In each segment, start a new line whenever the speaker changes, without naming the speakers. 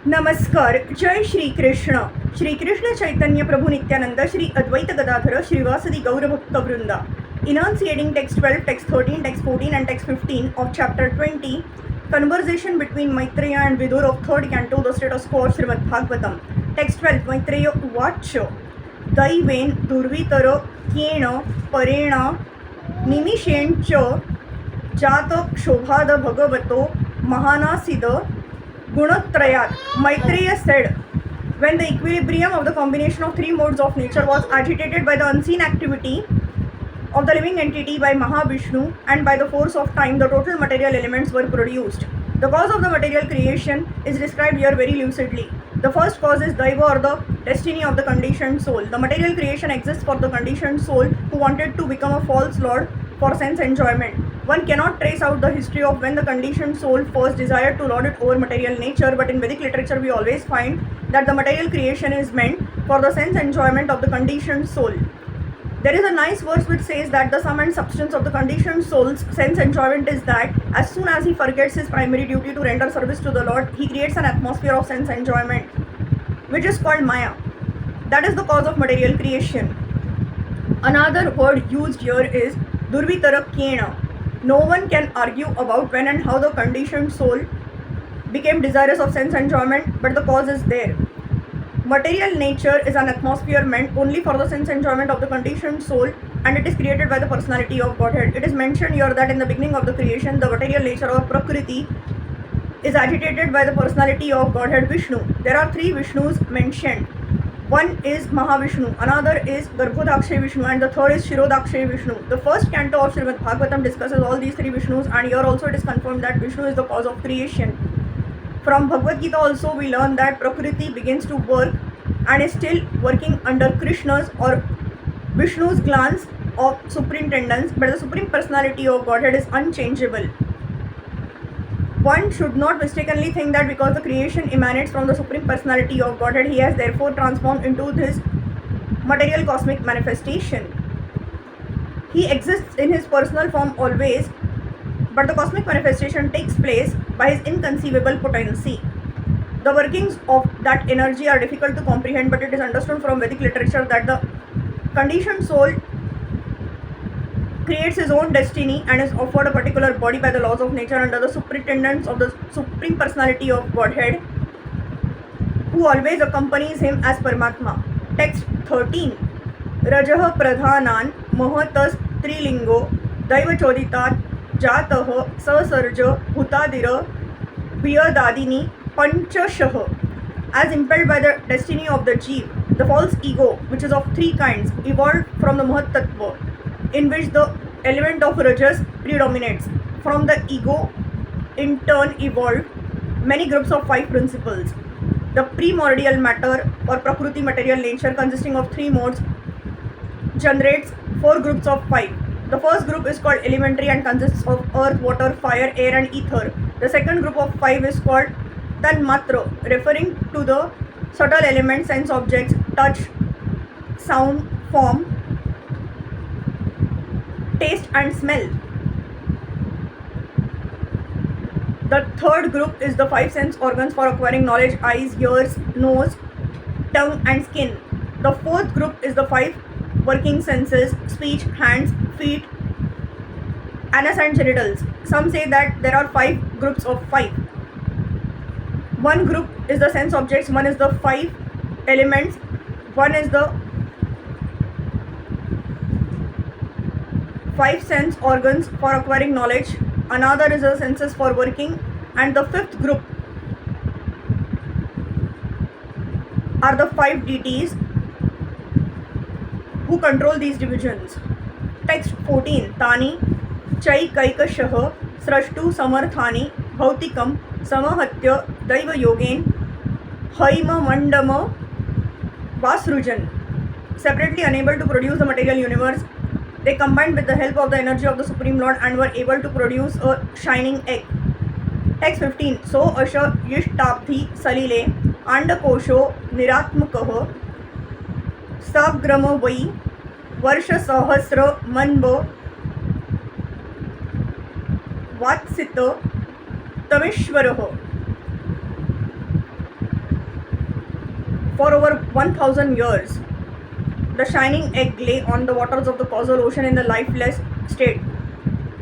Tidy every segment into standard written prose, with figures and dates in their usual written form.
नमस्कार. जय श्रीकृष्ण. श्रीकृष्ण चैतन्य प्रभु Nityanand, Shri Advaita Gadadhar, श्रीवासदि गौरभक्तवृंदा. Enunciating text 12, text 13, text 14 and text 15 of chapter 20, conversation between Maitreya and Vidur of third canto, the status quo of Srimad Bhagavatam. Text 12, Maitreya uvaच दैवेन दुर्वितर केन परेण निमिषेण च जात क्षोभाद भगवतो महानासिद गुणत्रयात्. Maitreya said, when the equilibrium of the combination of three modes of nature was agitated by the unseen activity of the living entity by Mahavishnu and by the force of time, the total material elements were produced. The cause of the material creation is described here very lucidly. The first cause is Daiva, or the destiny of the conditioned soul. The material creation exists for the conditioned soul who wanted to become a false lord for sense enjoyment. One cannot trace out the history of when the conditioned soul first desired to lord it over material nature, but in Vedic literature we always find that the material creation is meant for the sense enjoyment of the conditioned soul. There is a nice verse which says that the sum and substance of the conditioned soul's sense enjoyment is that as soon as he forgets his primary duty to render service to the Lord, he creates an atmosphere of sense enjoyment, which is called Maya. That is the cause of material creation. Another word used here is Durvitara Kena. No one can argue about when and how the conditioned soul became desirous of sense enjoyment, but the cause is there. Material nature is an atmosphere meant only for the sense enjoyment of the conditioned soul, and it is created by the personality of Godhead. It is mentioned here that in the beginning of the creation, the material nature or Prakriti is agitated by the personality of Godhead Vishnu. There are three Vishnus mentioned. One is Mahavishnu, another is Garbhodakshay Vishnu, and the third is Shirodakshay Vishnu. The first canto of Srimad Bhagavatam discusses all these three Vishnus, and here also it is confirmed that Vishnu is the cause of creation. From Bhagavad Gita also we learn that Prakriti begins to work and is still working under Krishna's or Vishnu's glance of superintendence, but the Supreme Personality of Godhead is unchangeable. One should not mistakenly think that because the creation emanates from the Supreme Personality of Godhead, he has therefore transformed into this material cosmic manifestation. He exists in his personal form always, but the cosmic manifestation takes place by his inconceivable potency. The workings of that energy are difficult to comprehend, but it is understood from Vedic literature that the conditioned soul creates his own destiny and is offered a particular body by the laws of nature under the superintendence of the Supreme Personality of Godhead, who always accompanies him as Paramatma. Text 13. Rajah pradhanan mahatas trilingo daivachodhitat jatah sasarja bhutadira viyadadini panchashah. As impelled by the destiny of the Jeev, the false ego, which is of three kinds, evolved from the Mahat Tattva, in which the element of Rajas predominates. From the ego, in turn, evolved many groups of five principles. The primordial matter or Prakriti material nature, consisting of three modes, generates four groups of five. The first group is called elementary and consists of earth, water, fire, air and ether. The second group of five is called Tanmatra, referring to the subtle elements, sense objects, touch, sound, form, taste and smell. The third group is the five sense organs for acquiring knowledge: eyes, ears, nose, tongue and skin. The fourth group is the five working senses: speech, hands, feet, anus and genitals. Some say that there are five groups of five. One group is the sense objects, one is the five elements, one is the five sense organs for acquiring knowledge, another is the senses for working, and the fifth group are the five deities who control these divisions. Text 14. Tani chaikaikashah srashtu samarthani bhautikam samahatya daiva yogen haima mandama vasrujan. Separately unable to produce the material universe, they combined with the help of the energy of the Supreme Lord and were able to produce a shining egg. Text 15. So asha yishtabdhi salile andakosho niratmakah sagrama vai varsha sahasra manva vatsita तमेश्वरः. For over 1000 years, the shining egg lay on the waters of the causal ocean in the lifeless state.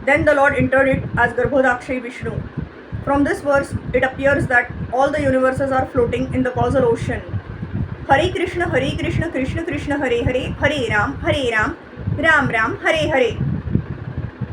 Then the Lord entered it as Garbhodakshay Vishnu. From this verse, it appears that all the universes are floating in the causal ocean. Hare Krishna, Krishna Krishna, Hare Hare, Hare Ram, Ram Ram, Hare Hare.